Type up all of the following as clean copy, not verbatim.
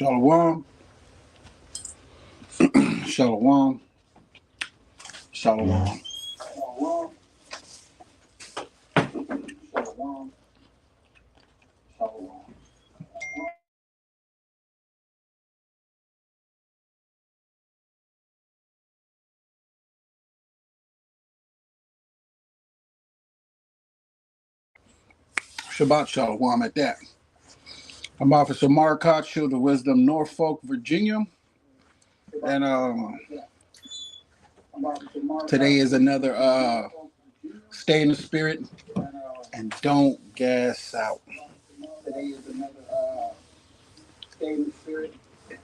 Shalom, shalom, shalom, shalom, shalom. Shabbat shalom at that. I'm Officer Marcotte, Shield of Wisdom, Norfolk, Virginia. And today is another stay in the spirit and don't gas out. Today is another stay in the spirit and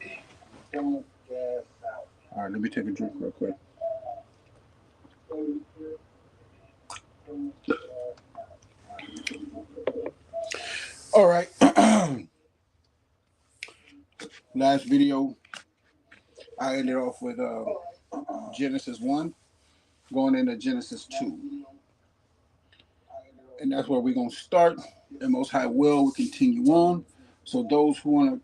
don't gas out. All right, let me take a drink real quick. All right. Last video, I ended off with Genesis 1, going into Genesis 2. And that's where we're going to start. And Most High will continue on. So those who want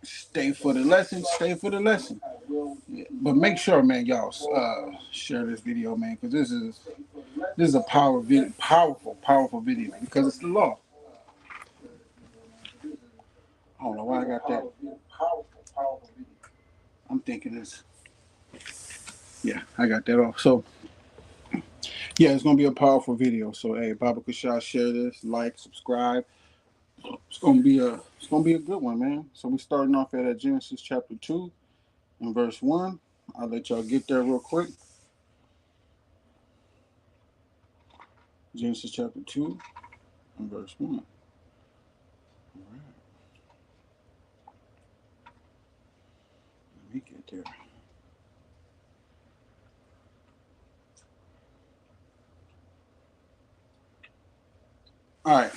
to stay for the lesson, stay for the lesson. Yeah. But make sure, man, y'all share this video, man, because this is a powerful video because it's the law. I don't know why I got that. Powerful video. I'm thinking this. Yeah, I got that off. So, yeah, it's gonna be a powerful video. So, hey, Baba Kushah, share this, like, subscribe. It's gonna be a good one, man. So we starting off at Genesis chapter 2 and verse 1. I'll let y'all get there real quick. Genesis chapter 2 and verse 1. All right. Let me get there. All right.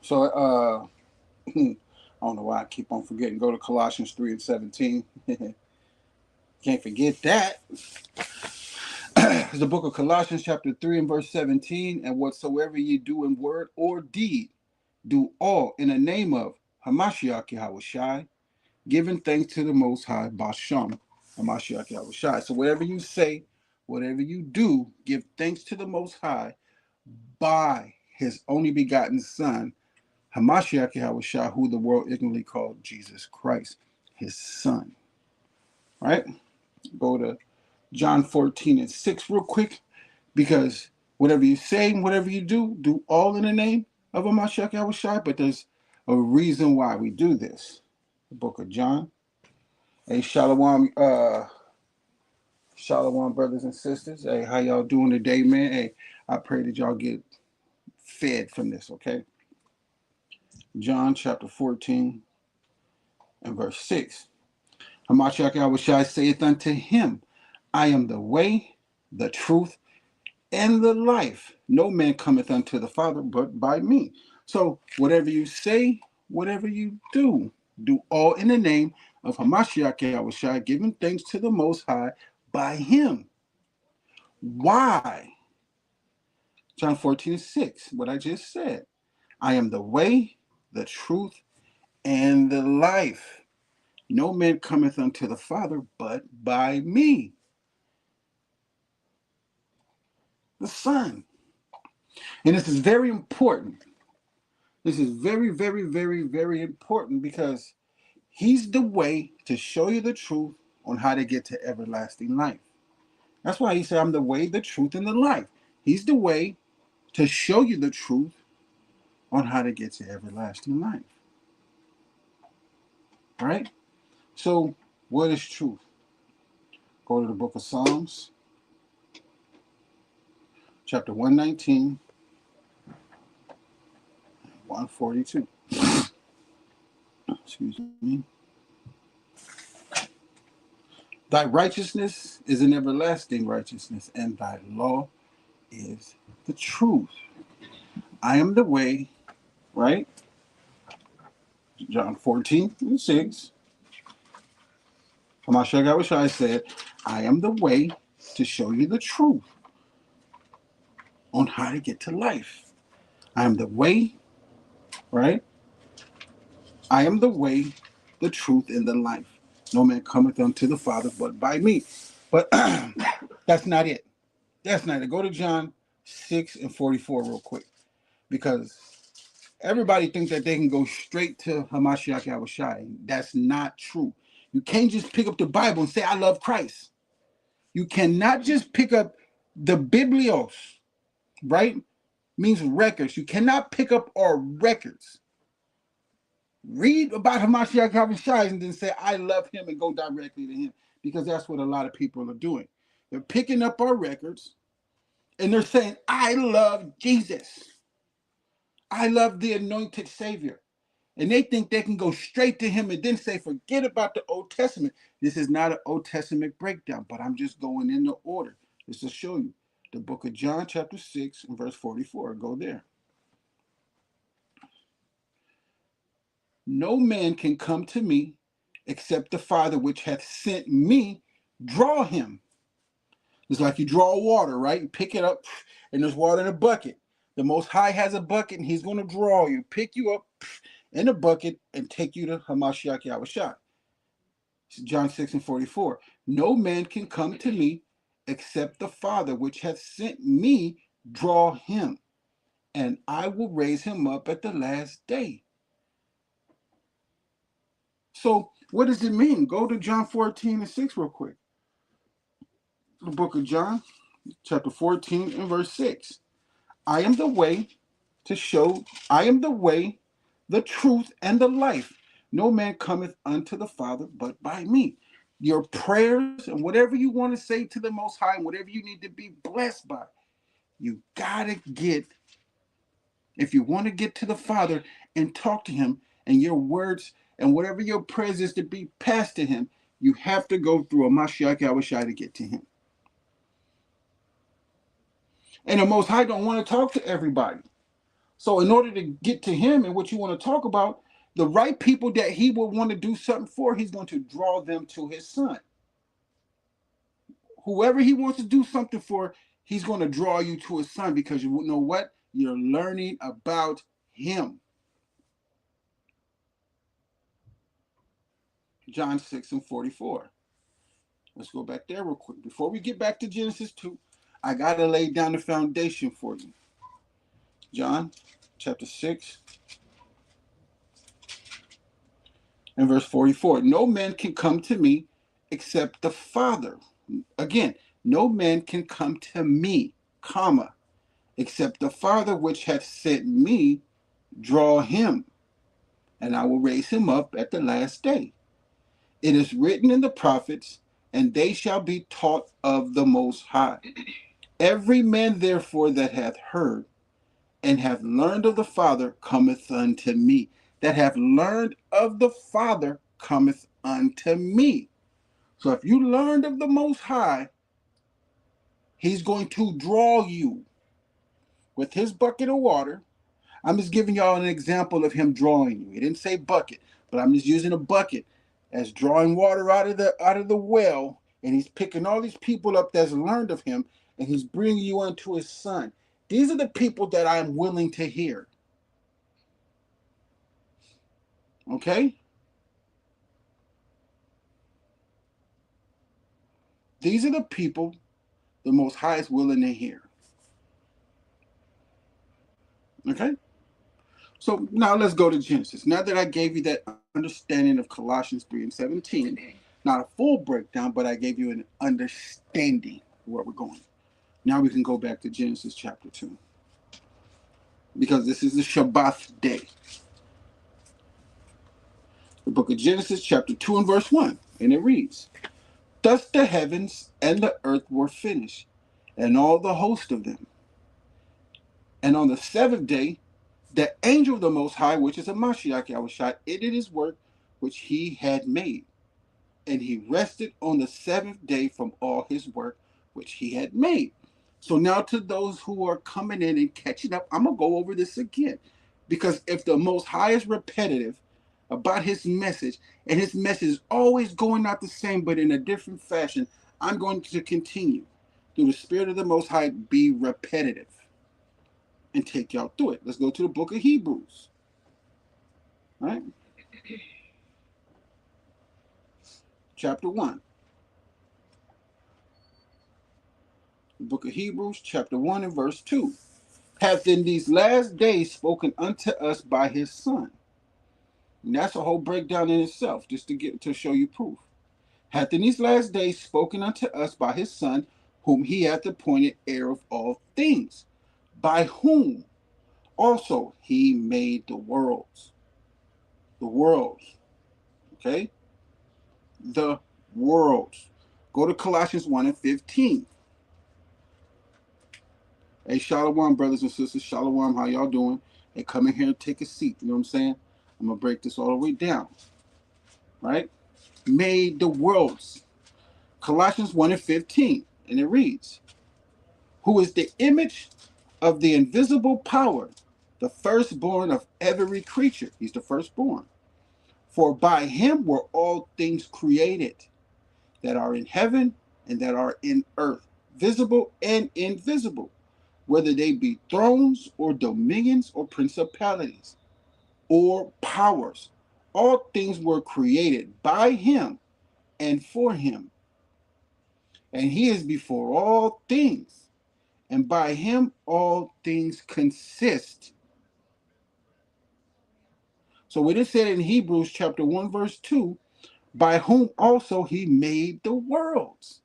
So I don't know why I keep on forgetting. Go to Colossians 3 and 17. Can't forget that. It's the book of Colossians chapter 3 and verse 17. And whatsoever ye do in word or deed, do all in the name of Hamashiach Yahushai, giving thanks to the Most High, Basham, Hamashiach Yahushai. So whatever you say, whatever you do, give thanks to the Most High by his only begotten Son, Hamashiach Yahushai, who the world ignorantly called Jesus Christ, his Son. Right? Go to John 14 and 6 real quick, because whatever you say, whatever you do all in the name of Hamashiach Yahushai, but there's a reason why we do this. The book of John. Hey, Shalom, Shalom, brothers and sisters. Hey, how y'all doing today, man? Hey, I pray that y'all get fed from this, okay? John chapter 14 and verse 6. Hamashiach Yahushai saith unto him, I am the way, the truth, and the life. No man cometh unto the Father but by me. So whatever you say, whatever you do all in the name of Hamashiach Yahushai, giving thanks to the Most High by him. Why? John 14 and 6, what I just said. I am the way, the truth, and the life. No man cometh unto the Father but by me. The Son. And this is very important. This is very, very, very, very important because he's the way to show you the truth on how to get to everlasting life. That's why he said, I'm the way, the truth, and the life. He's the way to show you the truth on how to get to everlasting life. All right? So, what is truth? Go to the book of Psalms, chapter 119, 142. Excuse me. Thy righteousness is an everlasting righteousness, and thy law is the truth. I am the way, right? John 14 and 6. Hamashiach Yahushua said, I am the way to show you the truth on how to get to life. I am the way, right? I am the way, the truth, and the life. No man cometh unto the Father but by me. But that's not it. That's not it. Go to John 6 and 44 real quick. Because everybody thinks that they can go straight to Hamashiach Yahushai. That's not true. You can't just pick up the Bible and say, I love Christ. You cannot just pick up the Biblios, right? Means records. You cannot pick up our records. Read about Hamashiach Yahushai and then say, I love him, and go directly to him. Because that's what a lot of people are doing. They're picking up our records and they're saying, I love Jesus. I love the anointed Savior. And they think they can go straight to him and then say, forget about the Old Testament. This is not an Old Testament breakdown, but I'm just going in the order. Just to show you. The book of John, chapter 6, and verse 44. Go there. No man can come to me except the Father which hath sent me draw him. It's like you draw water, right? You pick it up, and there's water in a bucket. The Most High has a bucket, and he's going to draw you, pick you up in a bucket, and take you to Hamashiach Yahushua. John 6 and 44. No man can come to me except the Father which hath sent me draw him, and I will raise him up at the last day. So what does it mean? Go to John 14 and 6 real quick. The book of John, chapter 14 and verse 6. I am the way to show, I am the way, the truth, and the life. No man cometh unto the Father but by me. Your prayers and whatever you want to say to the Most High and whatever you need to be blessed by, you got to get, if you want to get to the Father and talk to him, and your words and whatever your prayers is to be passed to him, you have to go through a Mashiach Yahushua to get to him. And the Most High don't want to talk to everybody. So in order to get to him and what you want to talk about, the right people that he will want to do something for, he's going to draw them to his son. Whoever he wants to do something for, he's going to draw you to his son, because you know what? You're learning about him. John 6 and 44. Let's go back there real quick. Before we get back to Genesis 2, I got to lay down the foundation for you. John chapter 6 and verse 44. No man can come to me except the Father. Again, no man can come to me, comma, except the Father which hath sent me draw him, and I will raise him up at the last day. It is written in the prophets, and they shall be taught of the Most High. Every man therefore that hath heard and hath learned of the Father cometh unto me. That have learned of the Father cometh unto me. So if you learned of the Most High, he's going to draw you with his bucket of water. I'm just giving y'all an example of him drawing you. He didn't say bucket, but I'm just using a bucket as drawing water out of the well, and he's picking all these people up that's learned of him, and he's bringing you unto his son. These are the people that I'm willing to hear. Okay? These are the people the Most High is willing to hear. Okay? So now let's go to Genesis. Now that I gave you that understanding of Colossians 3 and 17, not a full breakdown, but I gave you an understanding of where we're going. Now we can go back to Genesis chapter 2. Because this is the Shabbat day. The book of Genesis chapter 2 and verse 1. And it reads, Thus the heavens and the earth were finished, and all the host of them. And on the seventh day, the angel of the Most High, which is a Mashiach Yahushua, did his work which he had made. And he rested on the seventh day from all his work which he had made. So now to those who are coming in and catching up, I'm going to go over this again. Because if the Most High is repetitive about his message, and his message is always going out the same but in a different fashion, I'm going to continue through the Spirit of the Most High, be repetitive and take y'all through it. Let's go to the book of Hebrews. All right? chapter 1. The book of Hebrews, chapter 1 and verse 2. Hath in these last days spoken unto us by his Son. And that's a whole breakdown in itself, just to show you proof. Hath in these last days spoken unto us by his Son, whom he hath appointed heir of all things, by whom also he made the worlds. The worlds. Okay? The worlds. Go to Colossians 1 and 15. Hey, Shalom, brothers and sisters. Shalom, how y'all doing? Hey, come in here and take a seat. You know what I'm saying? I'm going to break this all the way down. Right? Made the worlds. Colossians 1 and 15. And it reads, who is the image of the invisible power, the firstborn of every creature. He's the firstborn. For by him were all things created, that are in heaven and that are in earth, visible and invisible, whether they be thrones or dominions or principalities or powers. All things were created by him and for him. And he is before all things, and by him all things consist. So when it said in Hebrews chapter 1 verse 2, by whom also he made the worlds.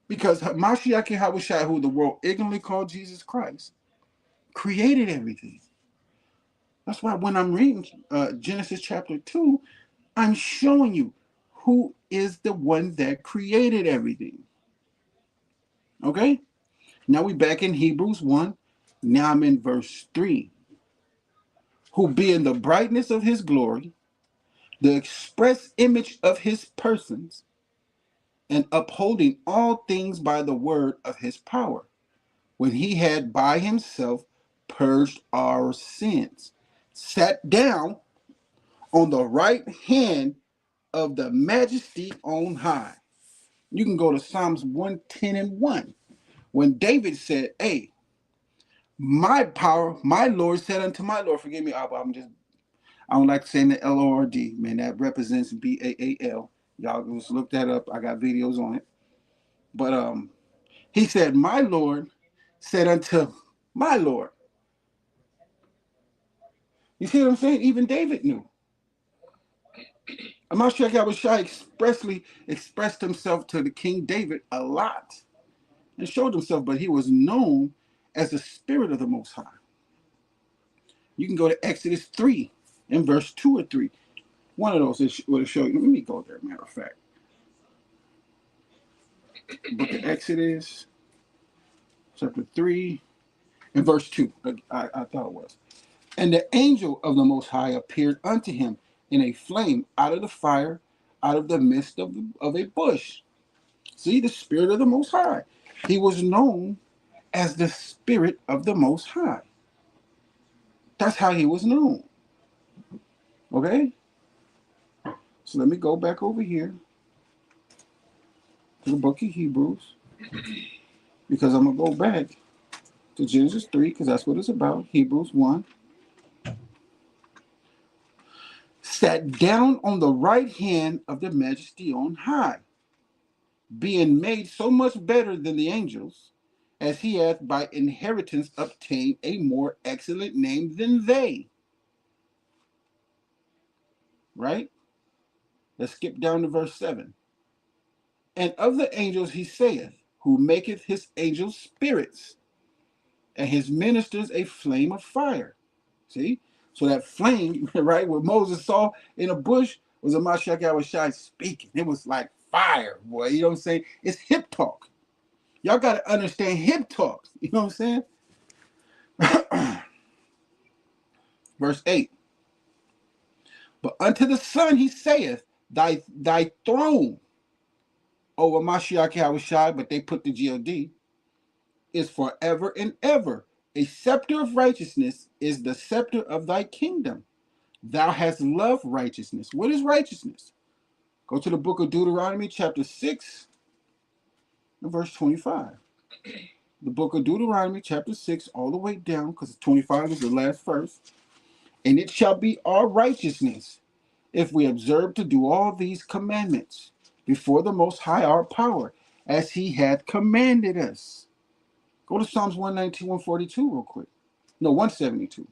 Because Mashiach Yahushua, who the world ignorantly called Jesus Christ, created everything. That's why when I'm reading Genesis chapter 2, I'm showing you who is the one that created everything. Okay? Now we back in Hebrews 1. Now I'm in verse 3. Who being the brightness of his glory, the express image of his persons, and upholding all things by the word of his power, when he had by himself purged our sins, sat down on the right hand of the majesty on high. You can go to Psalms 110 and 1. When David said, hey, my power, my Lord said unto my Lord, forgive me, Abba, I don't like saying the L-O-R-D, man, that represents B-A-A-L. Y'all just look that up. I got videos on it. But he said, my Lord said unto my Lord. You see what I'm saying? Even David knew. Mashiach Yahushua expressly expressed himself to the King David a lot and showed himself, but he was known as the Spirit of the Most High. You can go to Exodus 3 and verse 2 or 3. One of those will show you. Let me go there, matter of fact. Book of Exodus, chapter 3 and verse 2. I thought it was. And the angel of the Most High appeared unto him in a flame out of the fire, out of the midst of a bush. See, the Spirit of the Most High. He was known as the Spirit of the Most High. That's how he was known. Okay? So let me go back over here to the book of Hebrews, because I'm going to go back to Genesis 3, because that's what it's about. Hebrews 1. Sat down on the right hand of the majesty on high, being made so much better than the angels, as he hath by inheritance obtained a more excellent name than they. Right? Let's skip down to verse 7. And of the angels he saith, who maketh his angels spirits, and his ministers a flame of fire. See? So that flame, right, what Moses saw in a bush was a Mashiach Yahushua speaking. It was like fire, boy. You know what I'm saying? It's hip talk. Y'all got to understand hip talk. You know what I'm saying? Verse 8. But unto the Son he saith, thy throne, over Mashiach Yahushua, but they put the G-O-D, is forever and ever. A scepter of righteousness is the scepter of thy kingdom. Thou hast loved righteousness. What is righteousness? Go to the book of Deuteronomy, chapter 6, and verse 25. The book of Deuteronomy, chapter 6, all the way down, because 25 is the last verse. And it shall be our righteousness if we observe to do all these commandments before the Most High our power, as he had commanded us. Go to Psalms 119, 142 real quick. No, 172.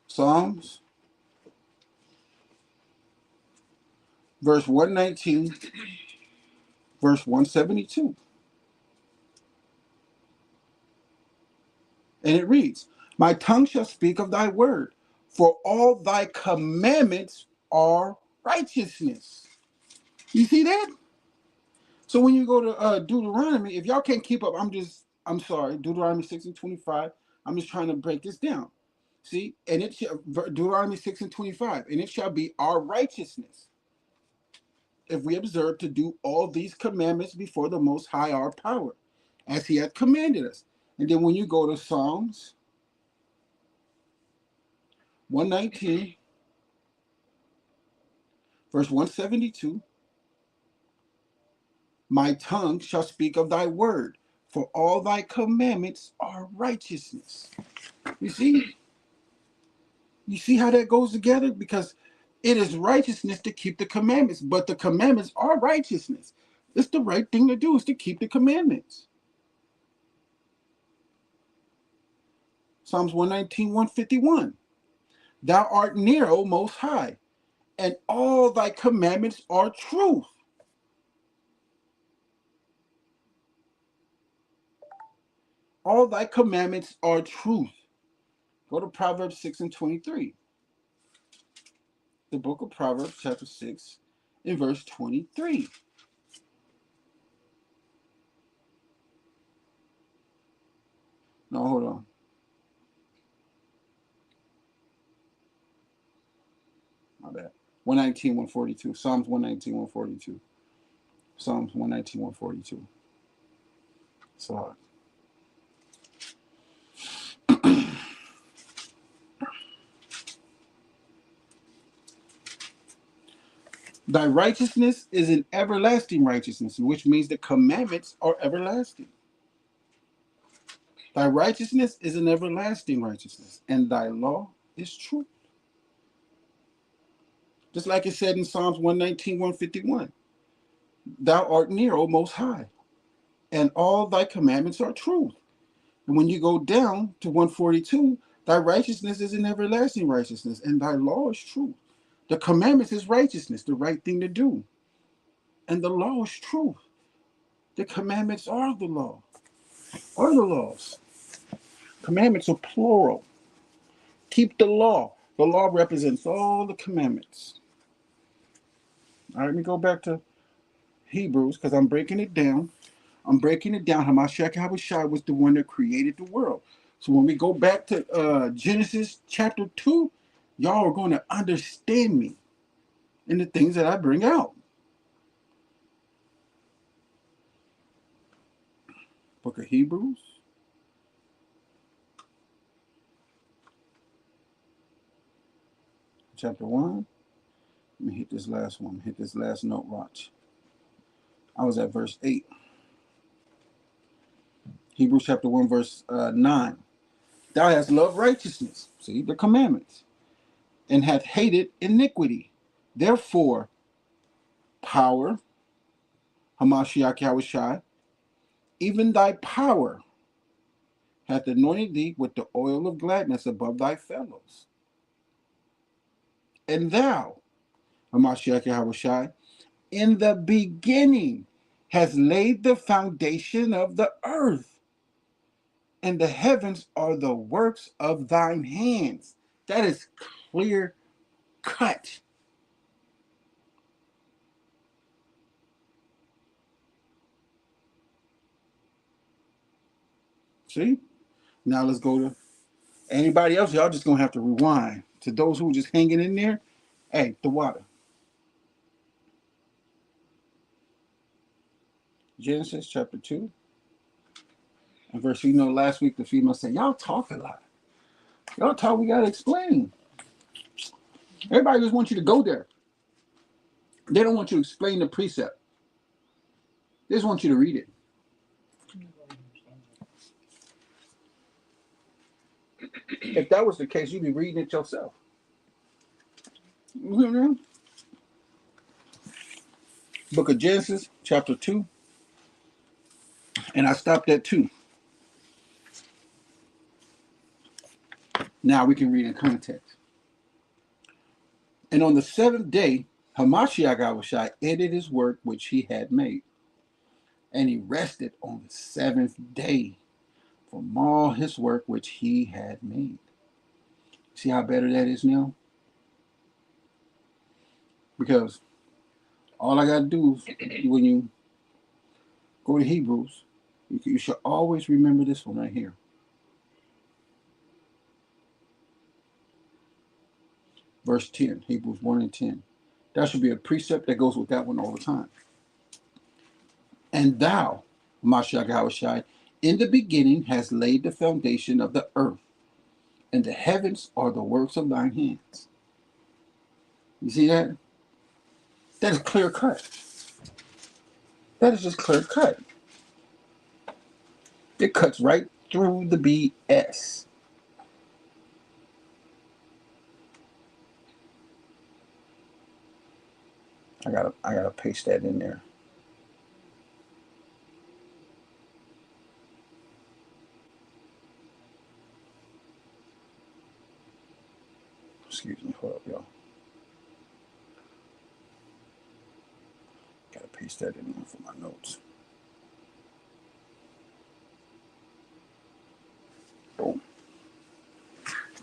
Psalms, verse 119, verse 172. And it reads, my tongue shall speak of thy word, for all thy commandments are righteousness. You see that? So when you go to Deuteronomy, if y'all can't keep up, I'm sorry, Deuteronomy 6 and 25, I'm just trying to break this down. See, and it shall, Deuteronomy 6 and 25, and it shall be our righteousness if we observe to do all these commandments before the Most High our power, as he hath commanded us. And then when you go to Psalms 119, verse 172, my tongue shall speak of thy word, for all thy commandments are righteousness. You see? You see how that goes together? Because it is righteousness to keep the commandments, but the commandments are righteousness. It's the right thing to do is to keep the commandments. Psalms 119, 151. Thou art near, O Most High, and all thy commandments are truth. All thy commandments are truth. Go to Proverbs 6 and 23. The book of Proverbs, chapter 6, in verse 23. No, hold on. My bad. 119, 142. Psalms 119, 142. Psalms 119, 142. Sorry. Thy righteousness is an everlasting righteousness, which means the commandments are everlasting. Thy righteousness is an everlasting righteousness, and thy law is true. Just like it said in Psalms 119, 151. Thou art near, O Most High, and all thy commandments are truth. And when you go down to 142, thy righteousness is an everlasting righteousness, and thy law is truth. The commandments is righteousness, the right thing to do. And the law is truth. The commandments are the law, are the laws. Commandments are plural. Keep the law. The law represents all the commandments. All right, let me go back to Hebrews because I'm breaking it down. I'm breaking it down. Hamashiach Yahushua was the one that created the world. So when we go back to Genesis chapter 2, y'all are going to understand me in the things that I bring out. Book of Hebrews. Chapter 1. Let me hit this last one. Hit this last note, watch. I was at verse 8. Hebrews chapter 1, verse 9. Thou hast loved righteousness, see, the commandments, and hath hated iniquity. Therefore, power, Hamashiach Yahushua, even thy power hath anointed thee with the oil of gladness above thy fellows. And thou, Hamashiach Yahushua, in the beginning hast laid the foundation of the earth, and the heavens are the works of thine hands. That is clear cut. See? Now let's go to anybody else. Y'all just gonna have to rewind. To those who are just hanging in there, hey, the water. Genesis chapter 2 and verse, last week the female said, y'all talk a lot. Y'all talk, we gotta explain. Everybody just wants you to go there. They don't want you to explain the precept. They just want you to read it. If that was the case, you'd be reading it yourself. Book of Genesis, chapter 2. And I stopped at 2. Now we can read in context. And on the seventh day, Hamashiach ended his work which he had made. And he rested on the seventh day from all his work which he had made. See how better that is now? Because all I got to do is, when you go to Hebrews, you should always remember this one right here. Verse 10, Hebrews 1 and 10. That should be a precept that goes with that one all the time. And thou, Mashiach, in the beginning has laid the foundation of the earth, and the heavens are the works of thine hands. You see that? That is clear cut. That is just clear cut. It cuts right through the BS. I gotta paste that in there. Excuse me, hold up, y'all. Gotta paste that in there for my notes. Boom.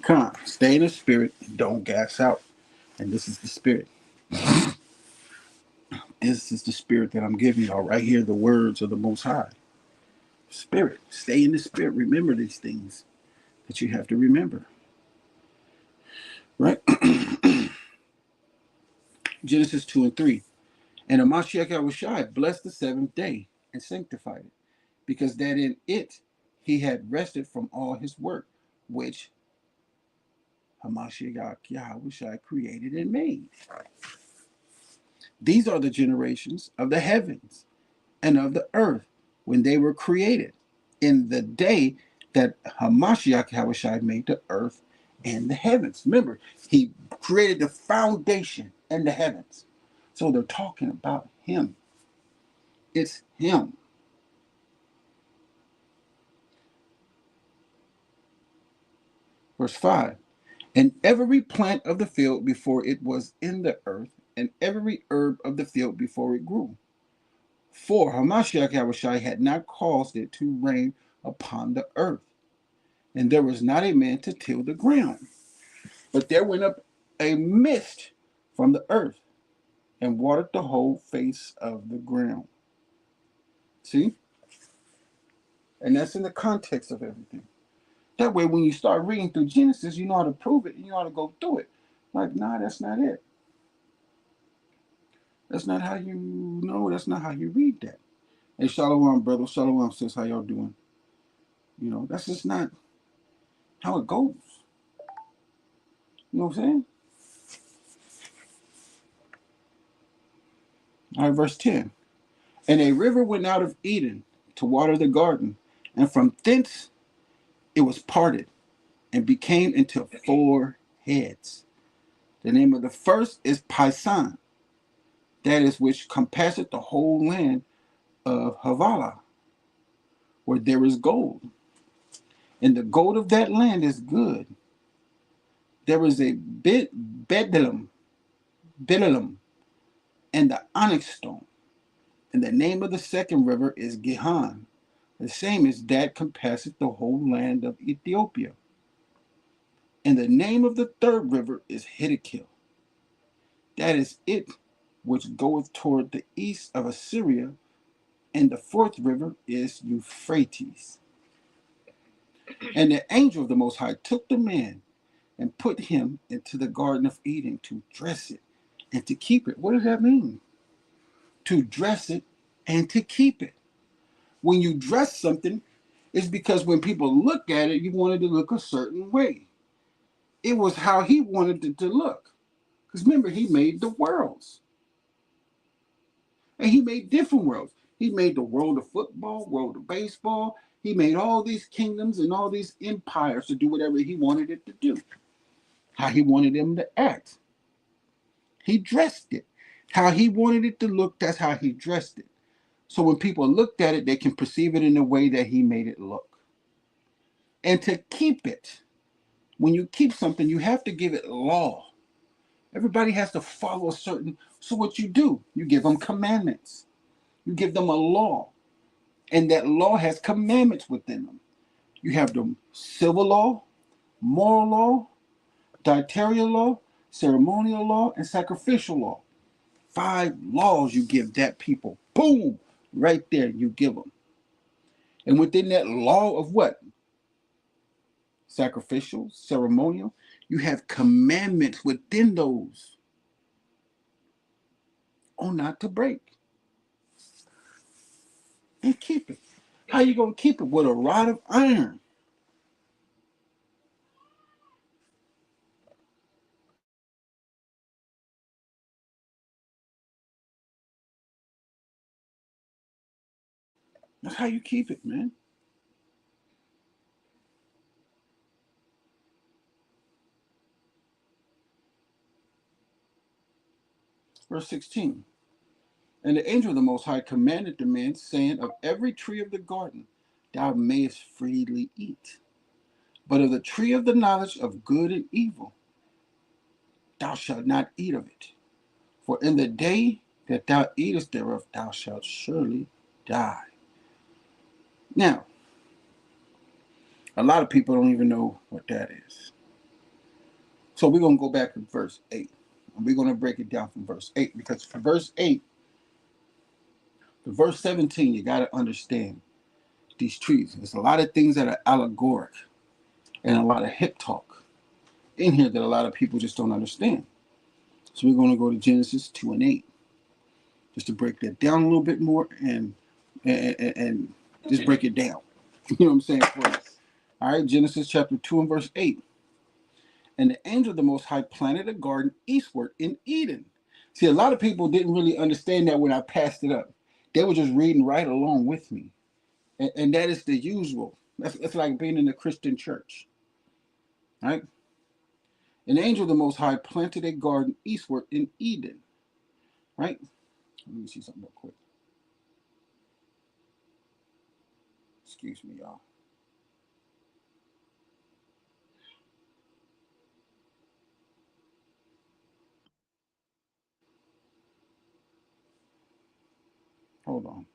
Come on, stay in the spirit and don't gas out. And this is the spirit. This is the spirit that I'm giving y'all right here, the words of the Most High. Spirit. Stay in the spirit. Remember these things that you have to remember. Right? Genesis 2 and 3. And Hamashiach blessed the seventh day and sanctified it, because that in it he had rested from all his work, which Hamashiach created and made. These are the generations of the heavens and of the earth when they were created, in the day that Hamashiach made the earth and the heavens. Remember, he created the foundation and the heavens. So they're talking about him. It's him. Verse 5. And every plant of the field before it was in the earth, and every herb of the field before it grew. For Hamashiach had not caused it to rain upon the earth, and there was not a man to till the ground. But there went up a mist from the earth, and watered the whole face of the ground. See? And that's in the context of everything. That way, when you start reading through Genesis, you know how to prove it, and you know how to go through it. Like, nah, that's not it. That's not how you know. That's not how you read that. Hey, Shalom, brother. Shalom, sis. How y'all doing? You know, that's just not how it goes. You know what I'm saying? All right, verse 10. And a river went out of Eden to water the garden, and from thence it was parted and became into 4 heads. The name of the first is Pison, that is which compasseth the whole land of Havilah, where there is gold. And the gold of that land is good. There is a Bdellium, and the onyx stone. And the name of the second river is Gihon, the same as that compasseth the whole land of Ethiopia. And the name of the third river is Hiddekel. That is it which goeth toward the east of Assyria. And the fourth river is Euphrates. And the angel of the Most High took the man and put him into the Garden of Eden to dress it and to keep it. What does that mean? To dress it and to keep it. When you dress something, it's because when people look at it, you wanted to look a certain way. It was how he wanted it to look. Because remember, he made the worlds. And he made different worlds. He made the world of football, world of baseball. He made all these kingdoms and all these empires to do whatever he wanted it to do. How he wanted them to act. He dressed it. How he wanted it to look, that's how he dressed it. So when people looked at it, they can perceive it in the way that he made it look. And to keep it, when you keep something, you have to give it law. Everybody has to follow a certain. So what you do, you give them commandments. You give them a law. And that law has commandments within them. You have the civil law, moral law, dietary law, ceremonial law, and sacrificial law. 5 laws you give that people. Boom! Right there, you give them. And within that law of what? Sacrificial, ceremonial, you have commandments within those on not to break and keep it. How you gonna keep it? With a rod of iron. That's how you keep it, man. Verse 16. And the angel of the Most High commanded the man, saying, of every tree of the garden thou mayest freely eat, but of the tree of the knowledge of good and evil thou shalt not eat of it. For in the day that thou eatest thereof, thou shalt surely die. Now, a lot of people don't even know what that is. So we're going to go back to verse 8. And we're going to break it down from verse 8. Because from verse 8 to verse 17, you got to understand these trees. There's a lot of things that are allegoric and a lot of hip talk in here that a lot of people just don't understand. So we're going to go to Genesis 2 and 8. Just to break that down a little bit more and just break it down. You know what I'm saying? For us. All right, Genesis chapter 2 and verse 8. And the angel of the Most High planted a garden eastward in Eden. See, a lot of people didn't really understand that when I passed it up. They were just reading right along with me. And that is the usual. That's like being in the Christian church. Right? An angel of the Most High planted a garden eastward in Eden. Right? Let me see something real quick. Excuse me, y'all. Hold on.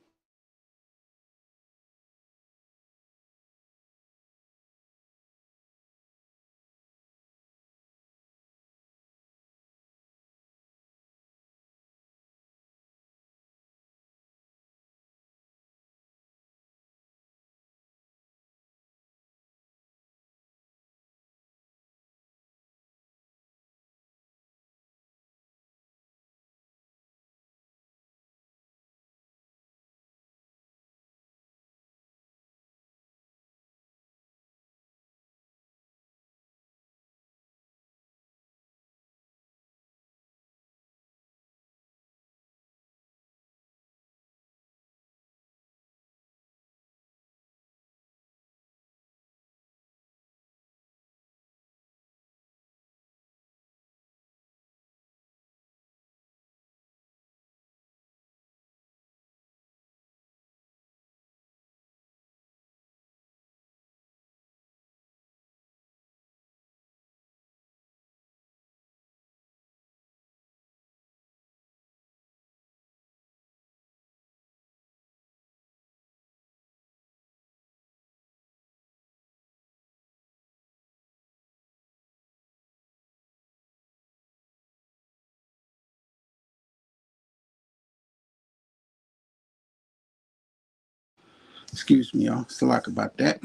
Excuse me, y'all. Still like about that.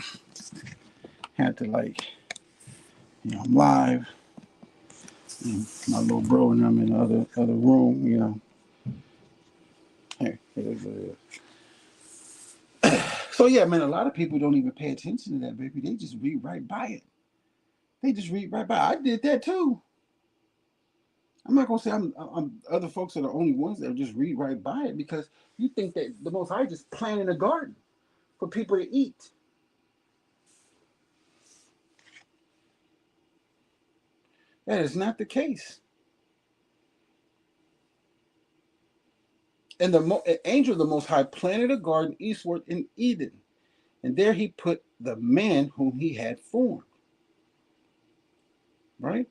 Had to I'm live. My little bro and I'm in the other room. Hey, it is what it is. So yeah, man, a lot of people don't even pay attention to that, baby. They just read right by it. They just read right by it. I did that too. I'm not gonna say I'm other folks are the only ones that just read right by it because you think that the Most High just planted a garden for people to eat. That is not the case. And the angel of the Most High planted a garden eastward in Eden, and there he put the man whom he had formed. Right?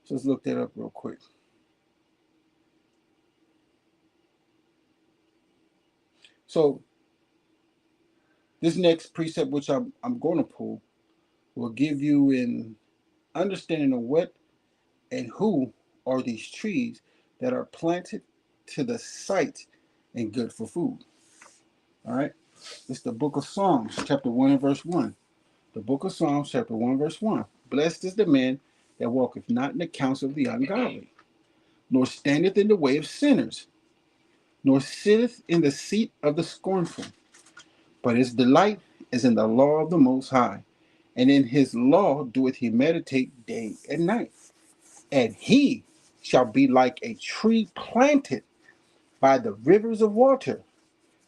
So let's look that up real quick. So this next precept, which I'm going to pull, will give you an understanding of what and who are these trees that are planted to the sight and good for food. All right? It's the book of Psalms, chapter 1 and verse 1. The book of Psalms, chapter 1, verse 1. Blessed is the man that walketh not in the counsel of the ungodly, nor standeth in the way of sinners, nor sitteth in the seat of the scornful. But his delight is in the law of the Most High, and in his law doeth he meditate day and night. And he shall be like a tree planted by the rivers of water,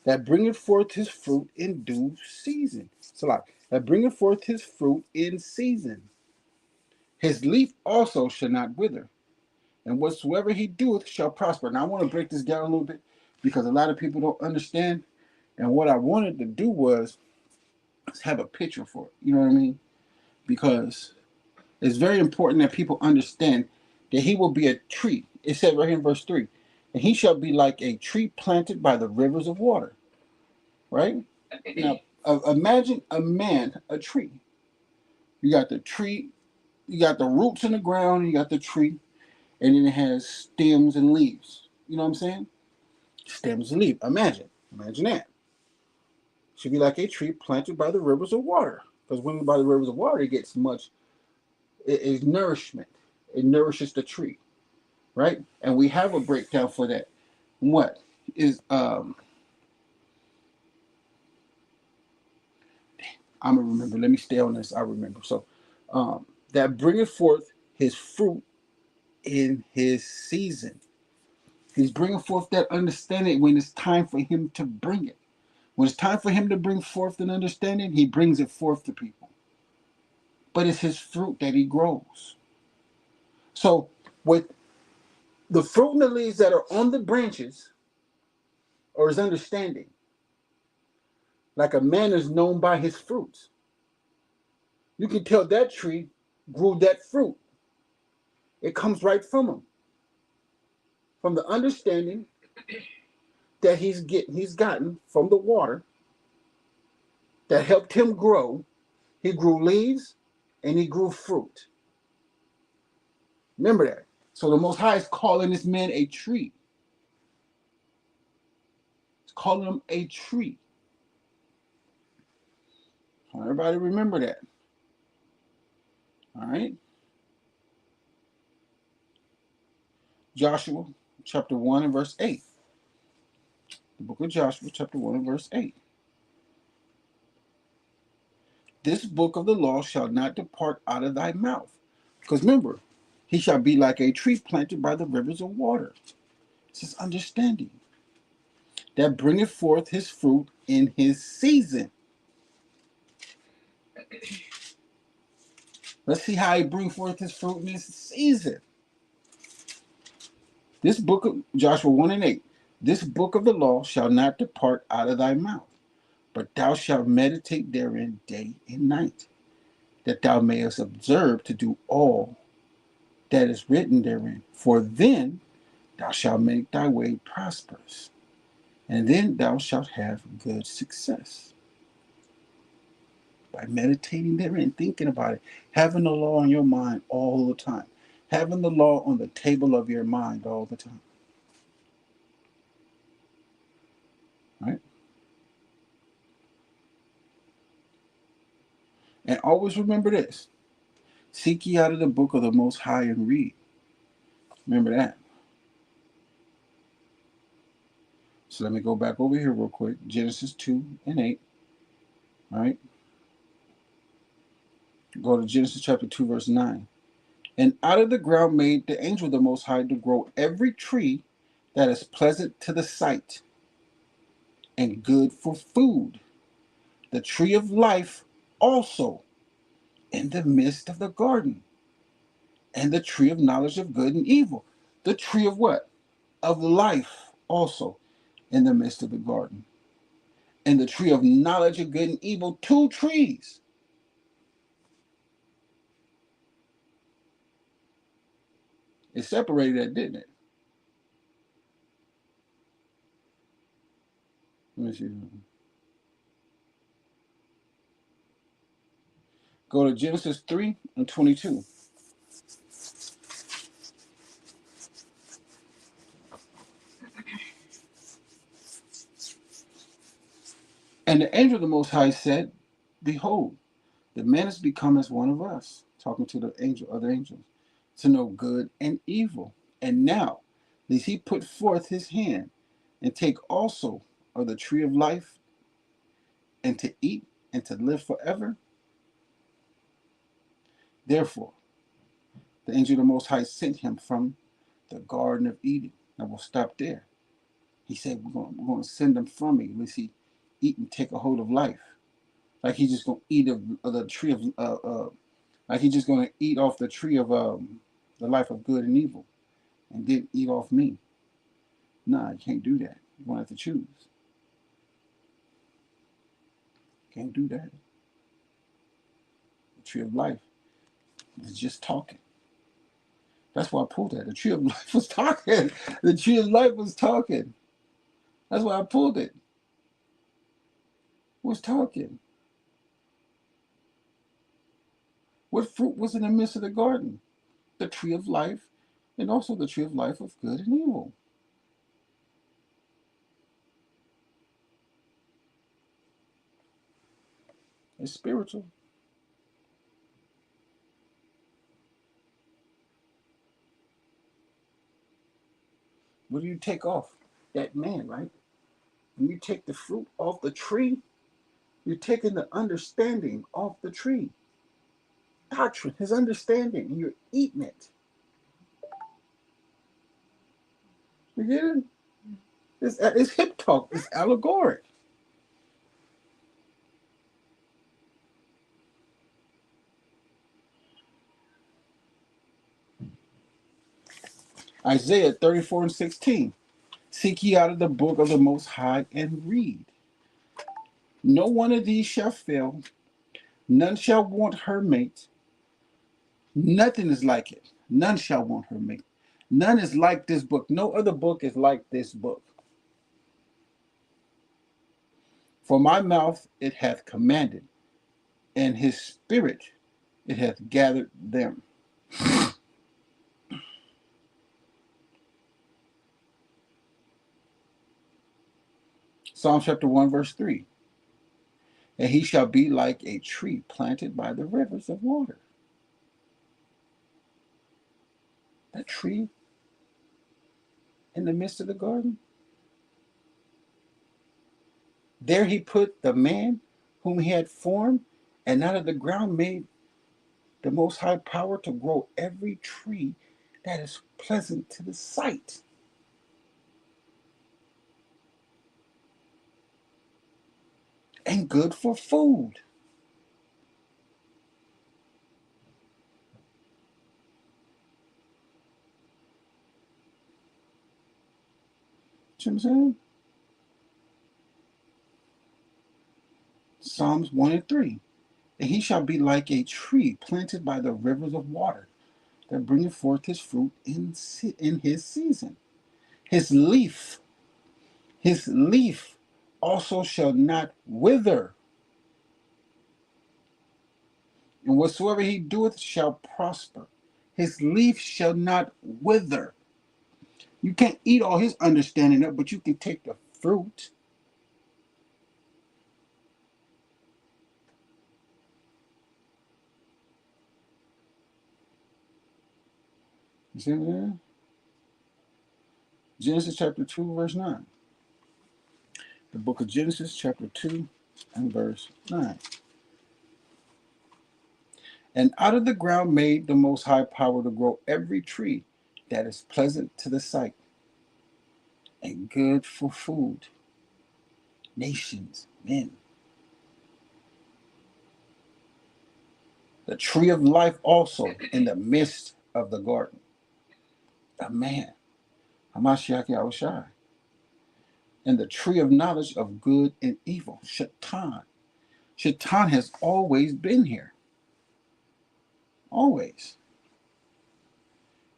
that bringeth forth his fruit in due season. So like that bringeth forth his fruit in season. His leaf also shall not wither, and whatsoever he doeth shall prosper. Now I want to break this down a little bit because a lot of people don't understand. And what I wanted to do was have a picture for it. You know what I mean? Because it's very important that people understand that he will be a tree. It said right here in verse 3, and he shall be like a tree planted by the rivers of water. Right? Now, imagine a tree. You got the tree, you got the roots in the ground, you got the tree, and then it has stems and leaves. You know what I'm saying? Stems and leaves. Imagine that. Should be like a tree planted by the rivers of water. Because when by the rivers of water, it gets much, it is nourishment. It nourishes the tree, right? And we have a breakdown for that. What is I'm gonna remember. Let me stay on this. I remember. So that bringeth forth his fruit in his season. He's bringing forth that understanding when it's time for him to bring it. When it's time for him to bring forth an understanding, he brings it forth to people. But it's his fruit that he grows. So with the fruit and the leaves that are on the branches, or his understanding, like a man is known by his fruits. You can tell that tree grew that fruit. It comes right from him. From the understanding that he's gotten from the water that helped him grow. He grew leaves and he grew fruit. Remember that. So the Most High is calling this man a tree. He's calling him a tree. Everybody remember that. All right. Joshua chapter 1 and verse 8. The book of Joshua chapter 1 and verse 8. This book of the law shall not depart out of thy mouth. Because remember, he shall be like a tree planted by the rivers of water. It's his understanding that bringeth forth his fruit in his season. Let's see how he brings forth his fruit in his season. This book of Joshua 1 and 8. This book of the law shall not depart out of thy mouth, but thou shalt meditate therein day and night, that thou mayest observe to do all that is written therein. For then thou shalt make thy way prosperous, and then thou shalt have good success. By meditating therein, thinking about it, having the law on your mind all the time, having the law on the table of your mind all the time. Right? And always remember this. Seek ye out of the book of the Most High and read. Remember that. So let me go back over here real quick. Genesis 2 and 8. All right. Go to Genesis chapter 2, verse 9. And out of the ground made the angel of the Most High to grow every tree that is pleasant to the sight and good for food. The tree of life also in the midst of the garden, and the tree of knowledge of good and evil. The tree of what? Of life also in the midst of the garden. And the tree of knowledge of good and evil, two trees. It separated that, didn't it? Let me see. Go to Genesis 3:22. And the angel of the Most High said, behold, the man has become as one of us, talking to the angel, other angels, to know good and evil. And now, lest he put forth his hand and take also of the tree of life and to eat and to live forever. Therefore, the angel of the Most High sent him from the Garden of Eden. Now we'll stop there. He said, we're going to send him from me, lest he eat and take a hold of life. Like he's just going to eat of the tree of, like he's just going to eat off the tree of the life of good and evil and then eat off me. Nah, you can't do that. You're going to have to choose. Can't do that. The tree of life is just talking. That's why I pulled that. The tree of life was talking. The tree of life was talking. That's why I pulled it. It was talking. What fruit was in the midst of the garden? The tree of life, and also the tree of life of good and evil. It's spiritual. What do you take off? That man, right? When you take the fruit off the tree, you're taking the understanding off the tree. Doctrine, his understanding, and you're eating it. You get it? It's hip talk. It's allegoric. Isaiah 34:16. Seek ye out of the book of the Most High and read. No one of these shall fail. None shall want her mate. Nothing is like it. None shall want her mate. None is like this book. No other book is like this book. For my mouth it hath commanded, and his spirit it hath gathered them. Psalm chapter 1, verse 3. And he shall be like a tree planted by the rivers of water. That tree in the midst of the garden. There he put the man whom he had formed, and out of the ground made the Most High power to grow every tree that is pleasant to the sight. And good for food. You know what I'm saying? Psalms 1 and 3. And he shall be like a tree planted by the rivers of water that bringeth forth his fruit in his season. His leaf also shall not wither, and whatsoever he doeth shall prosper. His leaf shall not wither. You can't eat all his understanding up, but you can take the fruit. You see what I'm saying? Genesis chapter 2, verse 9. The book of Genesis chapter 2 and verse 9. And out of the ground made the Most High power to grow every tree that is pleasant to the sight and good for food. Nations, men. The tree of life also in the midst of the garden. A man, Hamashiach Yahushua. and the tree of knowledge of good and evil. Shaitan. Shaitan has always been here. Always.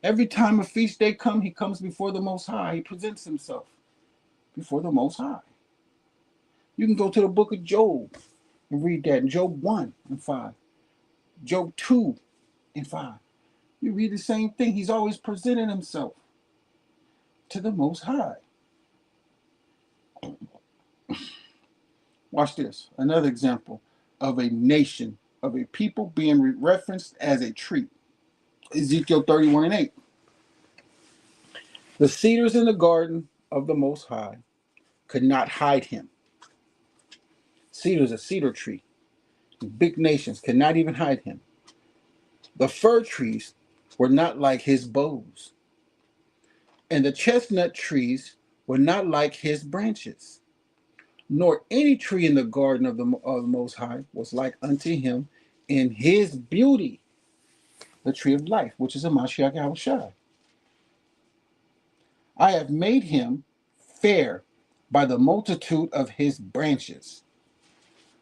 Every time a feast day comes, he comes before the Most High. He presents himself before the Most High. You can go to the book of Job and read that. Job 1 and 5. Job 2 and 5. You read the same thing. He's always presenting himself to the Most High. Watch this. Another example of a nation, of a people being referenced as a tree. Ezekiel 31 and 8. The cedars in the garden of the Most High could not hide him. Cedar is a cedar tree. Big nations could not even hide him. The fir trees were not like his boughs, and the chestnut trees were not like his branches, nor any tree in the garden of the Most High was like unto him in his beauty, the tree of life, which is a Mashiach Yahushua. I have made him fair by the multitude of his branches,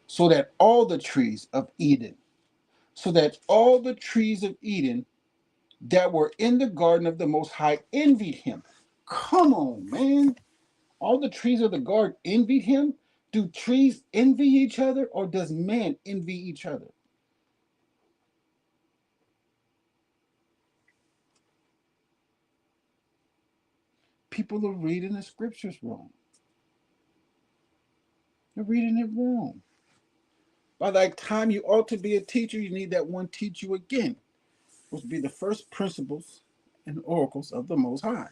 so that all the trees of Eden, that were in the garden of the Most High envied him. Come on, man. All the trees of the garden envied him? Do trees envy each other, or does man envy each other? People are reading the scriptures wrong. They're reading it wrong. By the time you ought to be a teacher, you need that one teach you again, which would be the first principles and oracles of the Most High.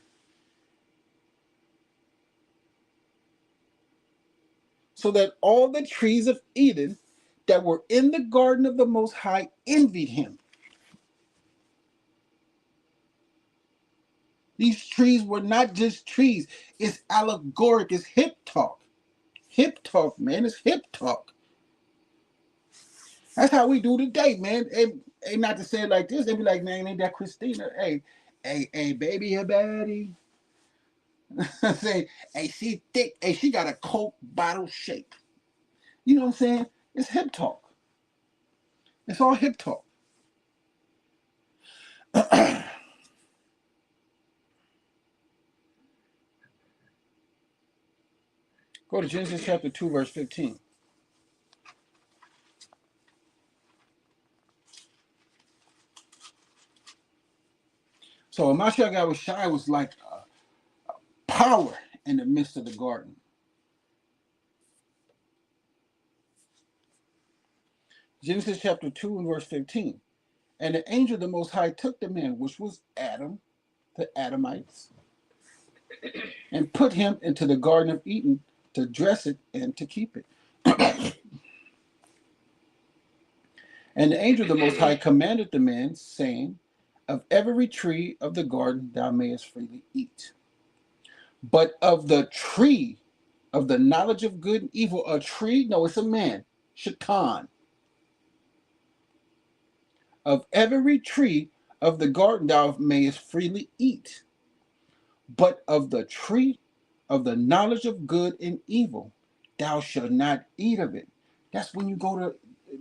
So that all the trees of Eden that were in the garden of the Most High envied him. These trees were not just trees. It's allegoric. It's hip talk. Hip talk, man. It's hip talk. That's how we do today, man. Hey, not to say it like this. They be like, man, ain't that Christina? Hey, baby, a baddie. Say, hey, she thick. Hey, she got a Coke bottle shape. You know what I'm saying? It's hip talk. It's all hip talk. Go to Genesis chapter 2, verse 15. So Mashiach Yahushua was like power in the midst of the garden. Genesis chapter 2 and verse 15. And the angel of the Most High took the man, which was Adam, the Adamites, and put him into the Garden of Eden to dress it and to keep it. And the angel of the Most High commanded the man, saying, of every tree of the garden thou mayest freely eat. But of the tree of the knowledge of good and evil, a tree, no, it's a man, Shaitan. Of every tree of the garden thou mayest freely eat. But of the tree of the knowledge of good and evil, thou shalt not eat of it. That's when you go to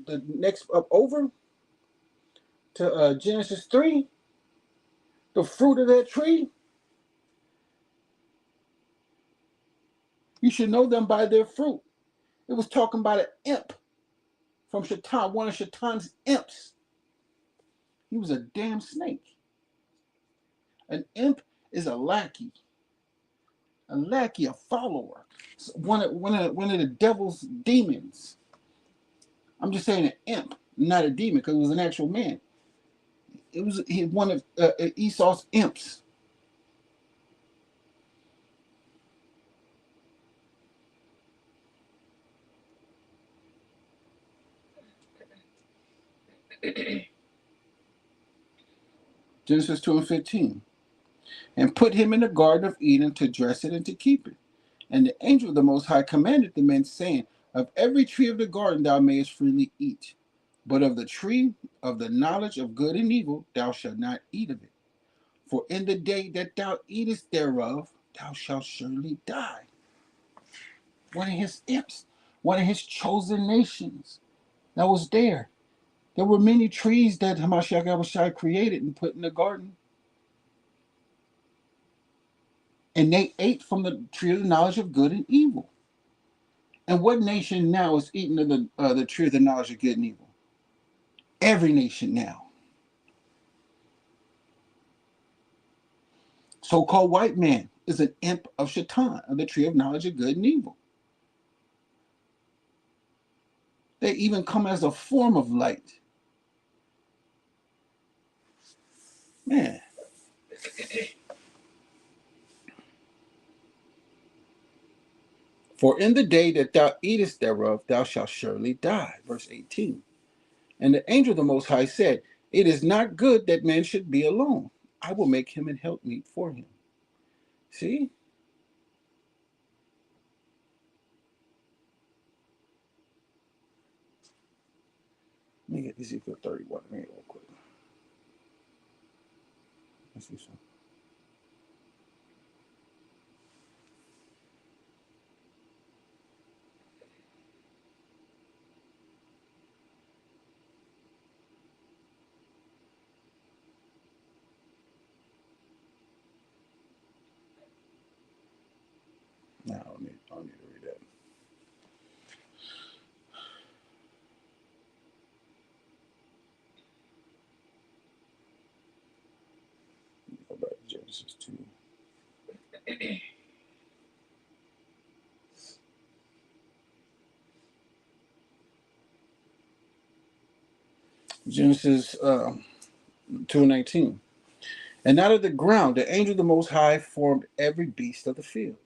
the next up over to Genesis 3, the fruit of that tree. You should know them by their fruit. It was talking about an imp from Shaitan, one of Shaitan's imps. He was a damn snake. An imp is a lackey, a follower, one of the devil's demons. I'm just saying an imp, not a demon, because it was an actual man. It was one of Esau's imps. Genesis 2 and 15. And put him in the Garden of Eden to dress it and to keep it. And the angel of the Most High commanded the man, saying, of every tree of the garden thou mayest freely eat, but of the tree of the knowledge of good and evil thou shalt not eat of it. For in the day that thou eatest thereof, thou shalt surely die. one of his imps, one of his chosen nations that was there. There were many trees that Hamashiach Yahushua created and put in the garden. And they ate from the tree of the knowledge of good and evil. And what nation now is eating of the tree of the knowledge of good and evil? Every nation now. So-called white man is an imp of Shaitan, of the tree of knowledge of good and evil. They even come as a form of light. Man. For in the day that thou eatest thereof, thou shalt surely die. Verse 18. And the angel of the Most High said, it is not good that man should be alone. I will make him an helpmeet for him. See? Let me get Ezekiel 31 real quick. Let's see something. No, I don't need to read that. Go back to Genesis 2. Genesis 2:19. And out of the ground the angel of the Most High formed every beast of the field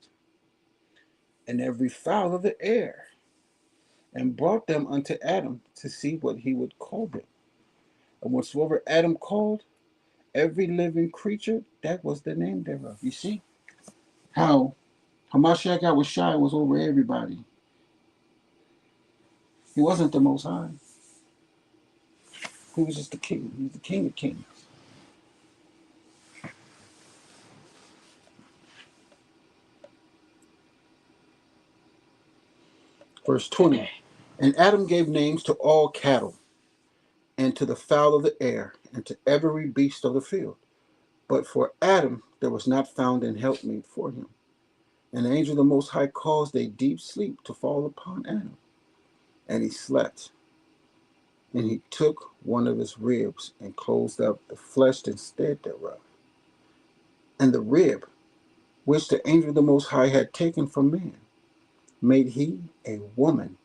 and every fowl of the air, and brought them unto Adam to see what he would call them. And whatsoever Adam called every living creature, that was the name thereof. You see how Hamashiach Yahushua was over everybody. He wasn't the Most High. He was just the king. He was the king of kings. Verse 20. And Adam gave names to all cattle, and to the fowl of the air, and to every beast of the field. But for Adam there was not found an helpmeet for him. And the angel of the Most High caused a deep sleep to fall upon Adam, and he slept. And he took one of his ribs, and closed up the flesh instead thereof. And the rib, which the angel of the Most High had taken from man, made he a woman,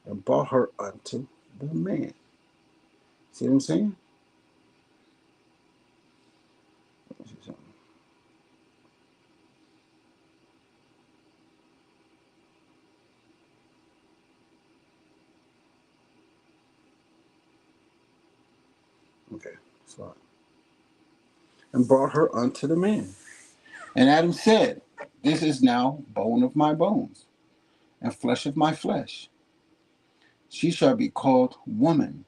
and brought her unto the man. See what I'm saying? Let me see something. Okay, so and brought her unto the man. And Adam said, this is now bone of my bones, and flesh of my flesh. She shall be called woman,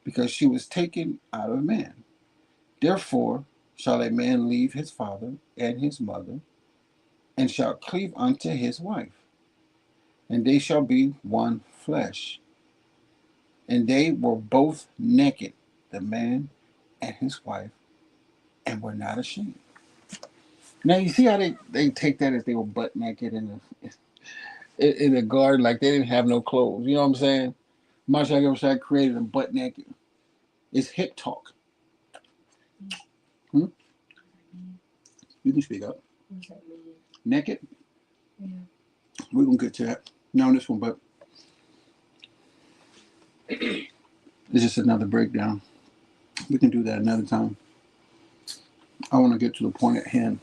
because she was taken out of man. Therefore shall a man leave his father and his mother, and shall cleave unto his wife, and they shall be one flesh. And they were both naked, the man and his wife, and were not ashamed. Now you see how they take that as they were butt naked in the garden, like they didn't have no clothes. You know what I'm saying? Mashiach created them butt naked. It's hip talk. Hmm? You can speak up. Naked? Yeah. We're gonna get to that. Not on this one, but it's just another breakdown. We can do that another time. I want to get to the point at hand,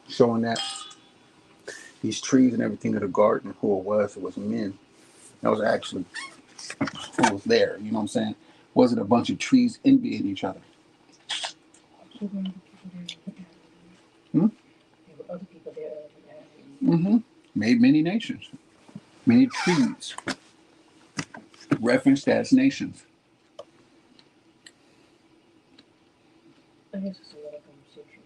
showing that these trees and everything of the garden, who it was men. That was actually who was there. You know what I'm saying? Wasn't a bunch of trees envying each other. Hmm? Mm-hmm. Made many nations, many trees, referenced as nations. I guess it's a lot of conversation.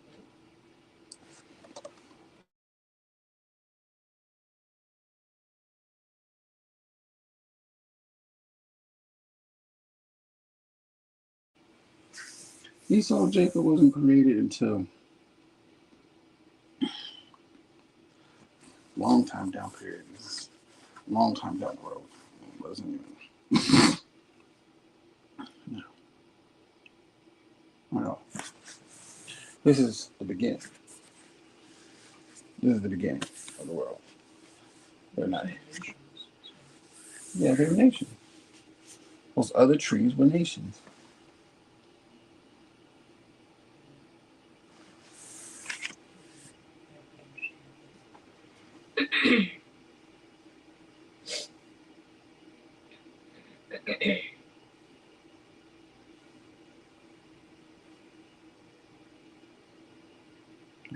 Esau Jacob wasn't created until long time down period. Long time down the road. It wasn't even. No. Well, this is the beginning. This is the beginning of the world. They're not. Yeah, they're nations. Those other trees were nations.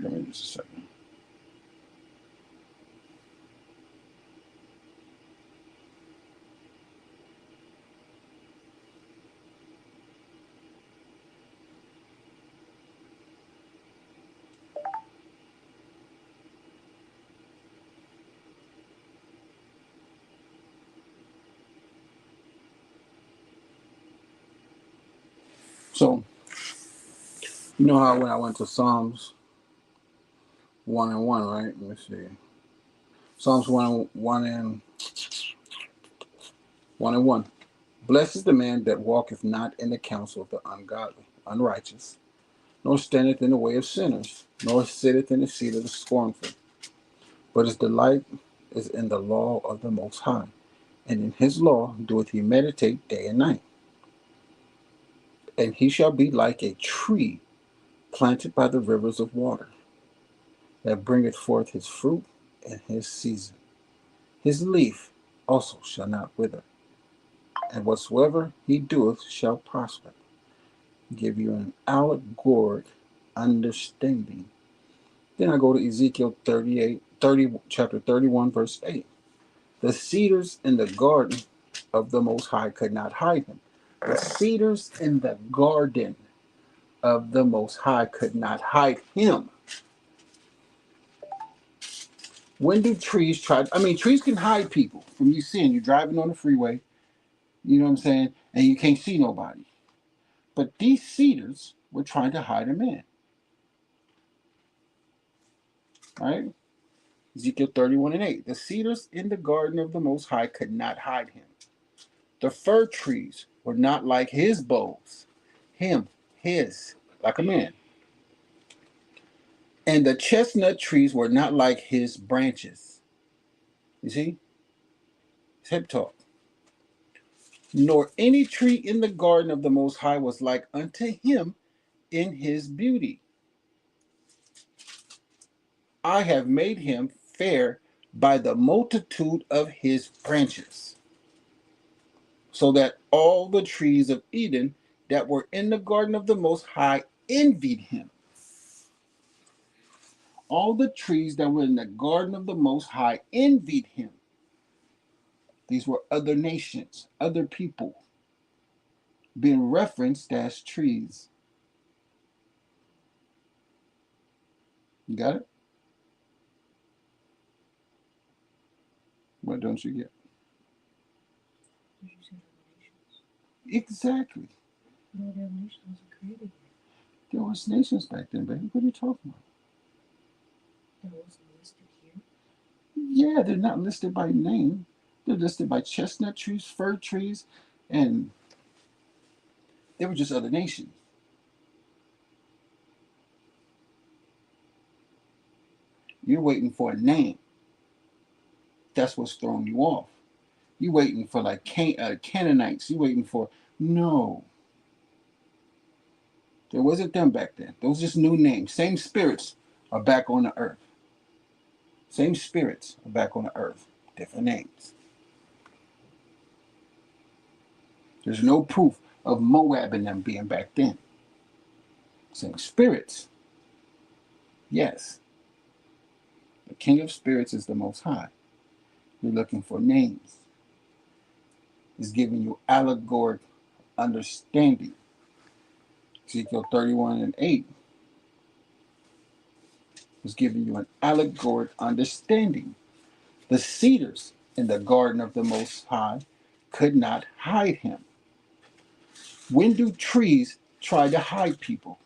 Give me just a second. So, you know how when I went to Psalms 1 and 1, right? Let me see. Psalms 1 and 1 and 1. Blessed is the man that walketh not in the counsel of the ungodly, unrighteous, nor standeth in the way of sinners, nor sitteth in the seat of the scornful. But his delight is in the law of the Most High, and in his law doeth he meditate day and night. And he shall be like a tree planted by the rivers of water, that bringeth forth his fruit in his season. His leaf also shall not wither, and whatsoever he doeth shall prosper. Give you an allegoric understanding. Then I go to Ezekiel 30, chapter 31, verse 8. The cedars in the garden of the Most High could not hide him. The cedars in the garden of the Most High could not hide him. When do trees try? I mean, trees can hide people from you seeing. You're driving on the freeway, you know what I'm saying, and you can't see nobody. But these cedars were trying to hide a man, right? Ezekiel 31 and 8. The cedars in the garden of the Most High could not hide him. The fir trees were not like his boughs, his, like a man. And the chestnut trees were not like his branches. You see? It's hip talk. Nor any tree in the garden of the Most High was like unto him in his beauty. I have made him fair by the multitude of his branches, so that all the trees of Eden that were in the garden of the Most High envied him. All the trees that were in the garden of the Most High envied him. These were other nations, other people, being referenced as trees. You got it? What don't you get? Exactly. No, the nations wasn't created yet. There was nations back then, baby. What are you talking about? That wasn't listed here. Yeah, they're not listed by name. They're listed by chestnut trees, fir trees, and they were just other nations. You're waiting for a name. That's what's throwing you off. You're waiting for like Canaanites. You're waiting for no. There wasn't them back then. Those just new names. Same spirits are back on the earth. Same spirits are back on the earth. Different names. There's no proof of Moab and them being back then. Same spirits. Yes. The King of Spirits is the Most High. You're looking for names. He's giving you allegoric understanding. Ezekiel 31 and 8 was giving you an allegoric understanding. The cedars in the garden of the Most High could not hide him. When do trees tried to hide people.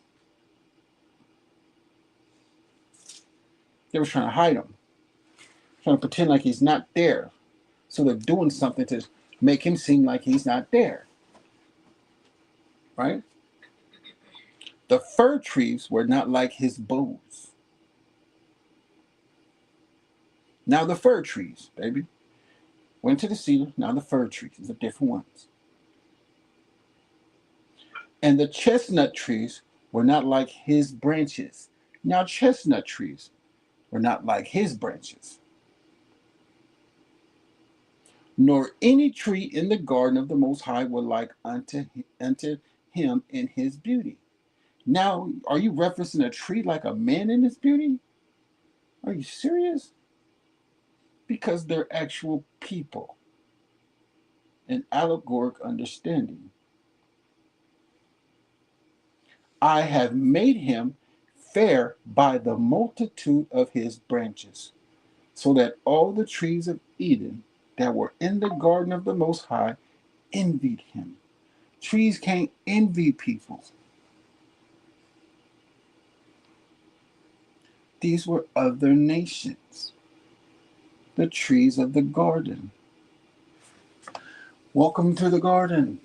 They were trying to hide him, trying to pretend like he's not there. So they're doing something to make him seem like he's not there, right? The fir trees were not like his bows. Now the fir trees, baby, went to the cedar. Now the fir trees, these are different ones. And the chestnut trees were not like his branches. Now chestnut trees were not like his branches, nor any tree in the garden of the Most High were like unto him in his beauty. Now, are you referencing a tree like a man in his beauty? Are you serious? Because they're actual people. An allegoric understanding. I have made him fair by the multitude of his branches, so that all the trees of Eden that were in the garden of the Most High envied him. Trees can't envy people. These were other nations, the trees of the garden. Welcome to the garden.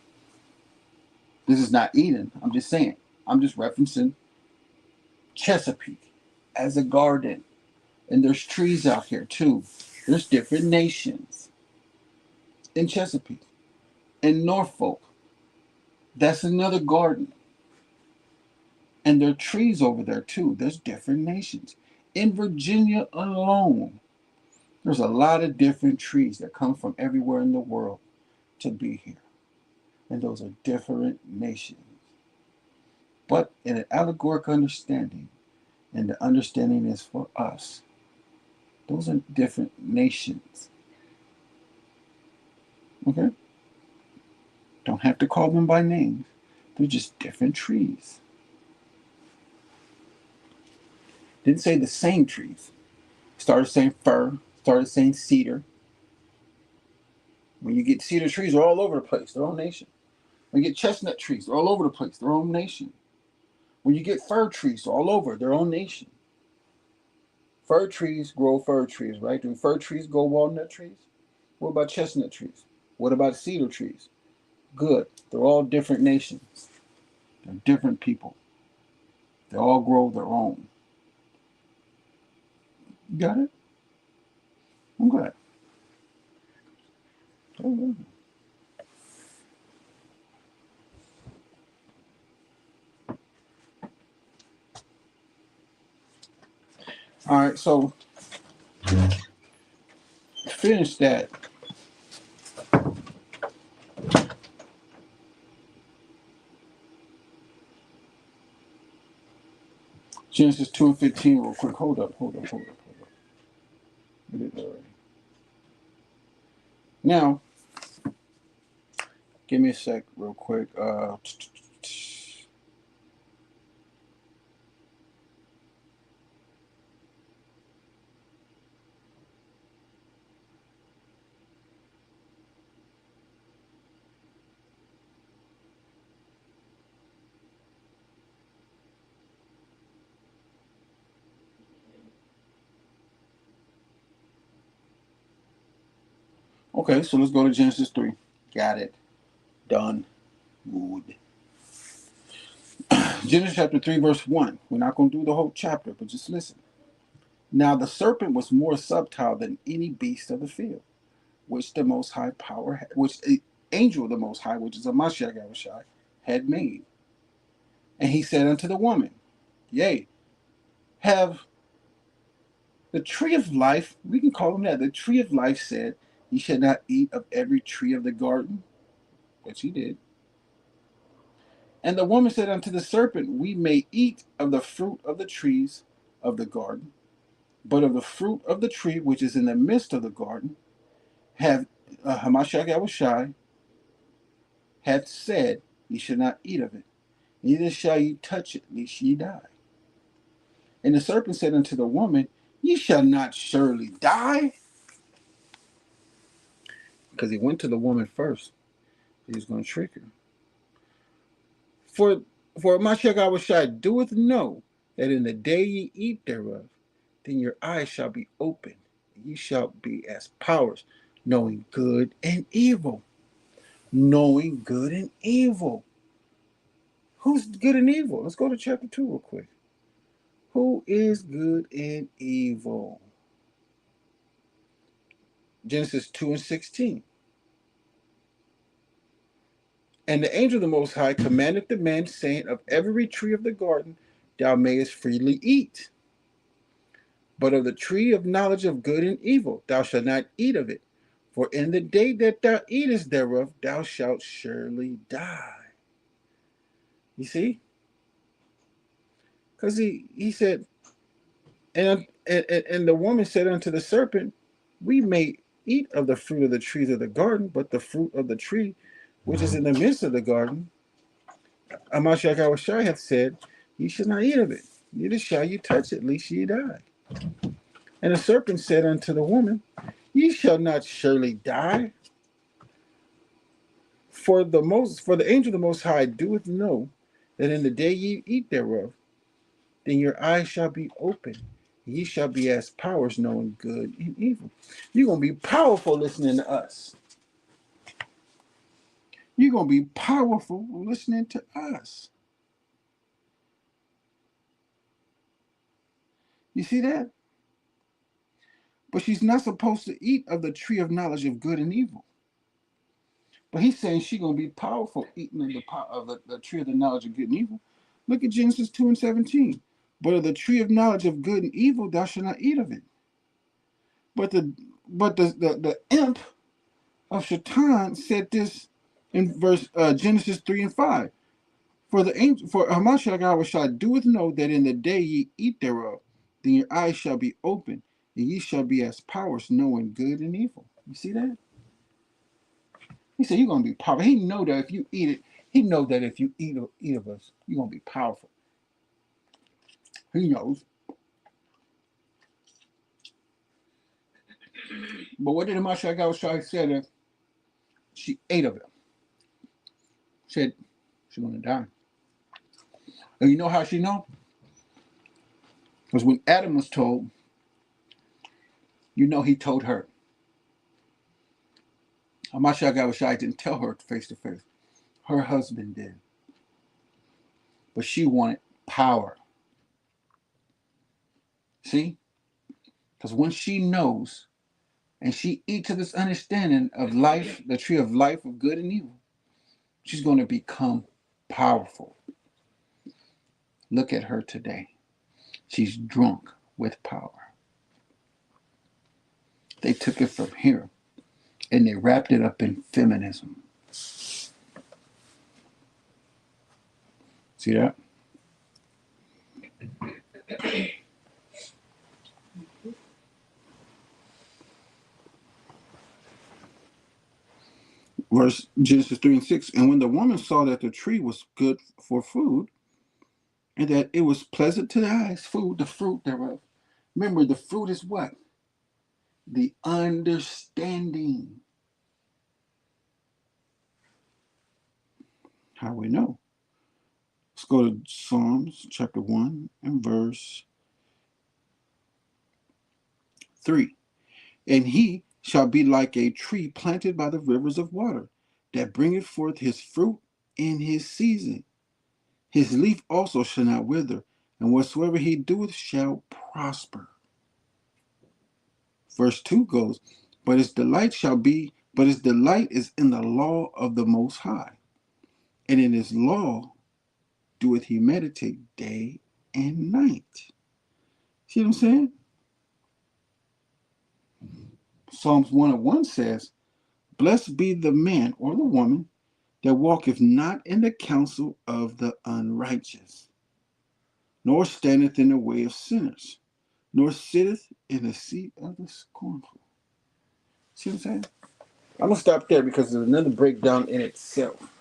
This is not Eden. I'm just saying. I'm just referencing Chesapeake as a garden. And there's trees out here too. There's different nations in Chesapeake. In Norfolk, that's another garden. And there are trees over there too. There's different nations. In Virginia alone, there's a lot of different trees that come from everywhere in the world to be here. And those are different nations. But in an allegorical understanding, and the understanding is for us, those are different nations. Okay? Don't have to call them by names. They're just different trees. Didn't say the same trees. Started saying fir, started saying cedar. When you get cedar trees, they're all over the place, their own nation. When you get chestnut trees, they're all over the place, their own nation. When you get fir trees, they're all over, their own nation. Fir trees grow fir trees, right? Do fir trees grow walnut trees? What about chestnut trees? What about cedar trees? Good. They're all different nations. They're different people. They all grow their own. You got it? I'm glad. Oh, all right, so finish that. Genesis 2 and 15 real quick. Hold up. We did that already. Now, give me a sec real quick. Okay, so let's go to Genesis 3. Got it. Done. Good. Genesis chapter 3, verse 1. We're not going to do the whole chapter, but just listen. Now the serpent was more subtle than any beast of the field, which the Most High power, which the angel of the Most High, which is a Mashiach Yahushai, had made. And he said unto the woman, Yea, have the tree of life, we can call him that, the tree of life said, Ye shall not eat of every tree of the garden, which he did. And the woman said unto the serpent, We may eat of the fruit of the trees of the garden, but of the fruit of the tree which is in the midst of the garden, have Hamashiach Yahushai hath said, Ye shall not eat of it, neither shall ye touch it, lest ye die. And the serpent said unto the woman, Ye shall not surely die. Because he went to the woman first. He was going to trick her. For For Mashiach Awashai doeth know that in the day ye eat thereof, then your eyes shall be opened, and ye shall be as powers, knowing good and evil. Knowing good and evil. Who's good and evil? Let's go to chapter 2 real quick. Who is good and evil? Genesis 2 and 16. And the angel of the Most High commanded the man, saying, of every tree of the garden thou mayest freely eat. But of the tree of knowledge of good and evil thou shalt not eat of it. For in the day that thou eatest thereof, thou shalt surely die. You see? Because he said, and the woman said unto the serpent, we may eat of the fruit of the trees of the garden, but the fruit of the tree which is in the midst of the garden, Amashiach Awashai hath said, ye shall not eat of it, neither shall you touch it, lest ye die. And the serpent said unto the woman, ye shall not surely die. For the angel of the Most High doeth know that in the day ye eat thereof, then your eyes shall be open. Ye shall be as powers knowing good and evil. You're going to be powerful listening to us. You're going to be powerful listening to us. You see that? But she's not supposed to eat of the tree of knowledge of good and evil. But he's saying she's going to be powerful eating of the tree of the knowledge of good and evil. Look at Genesis 2 and 17. But of the tree of knowledge of good and evil thou shalt not eat of it. But the imp of Shaitan said this in Genesis 3 and 5. For Hamashiach Awashai doeth know that in the day ye eat thereof, then your eyes shall be open, and ye shall be as powers knowing good and evil. You see that? He said you're gonna be powerful. He know that if you eat it, he know that if you eat of us, you're gonna be powerful. He knows. But what did Hamashiach Awashai say that she ate of it? Said she's gonna die. And you know how she know? Because when Adam was told, he told her. Hamashiach Awashai didn't tell her face to face. Her husband did. But she wanted power. See? Because when she knows and she eats to this understanding of life, the tree of life of good and evil, she's going to become powerful. Look at her today. She's drunk with power. They took it from here and they wrapped it up in feminism. See that? Verse Genesis 3 and 6. And when the woman saw that the tree was good for food, and that it was pleasant to the eyes, food, the fruit thereof. Remember, the fruit is what? The understanding. How we know? Let's go to Psalms chapter 1 and verse 3. And he shall be like a tree planted by the rivers of water, that bringeth forth his fruit in his season. His leaf also shall not wither, and whatsoever he doeth shall prosper. Verse 2 goes, but his delight is in the law of the Most High, and in his law doeth he meditate day and night. See what I'm saying? Psalms 101 says, blessed be the man or the woman that walketh not in the counsel of the unrighteous, nor standeth in the way of sinners, nor sitteth in the seat of the scornful. See what I'm saying? I'm going to stop there because there's another breakdown in itself.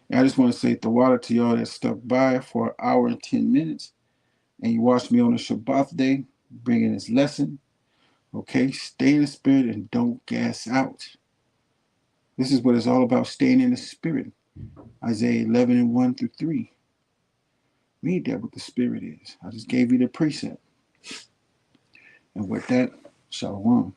And I just want to say the water to y'all that stuck by for an hour and 10 minutes. And you watched me on a Shabbat day, bringing this lesson. Okay, stay in the spirit and don't gas out. This is what it's all about, staying in the spirit. Isaiah 11 and 1 through 3. Read that what the Spirit is. I just gave you the precept. And with that, shalom.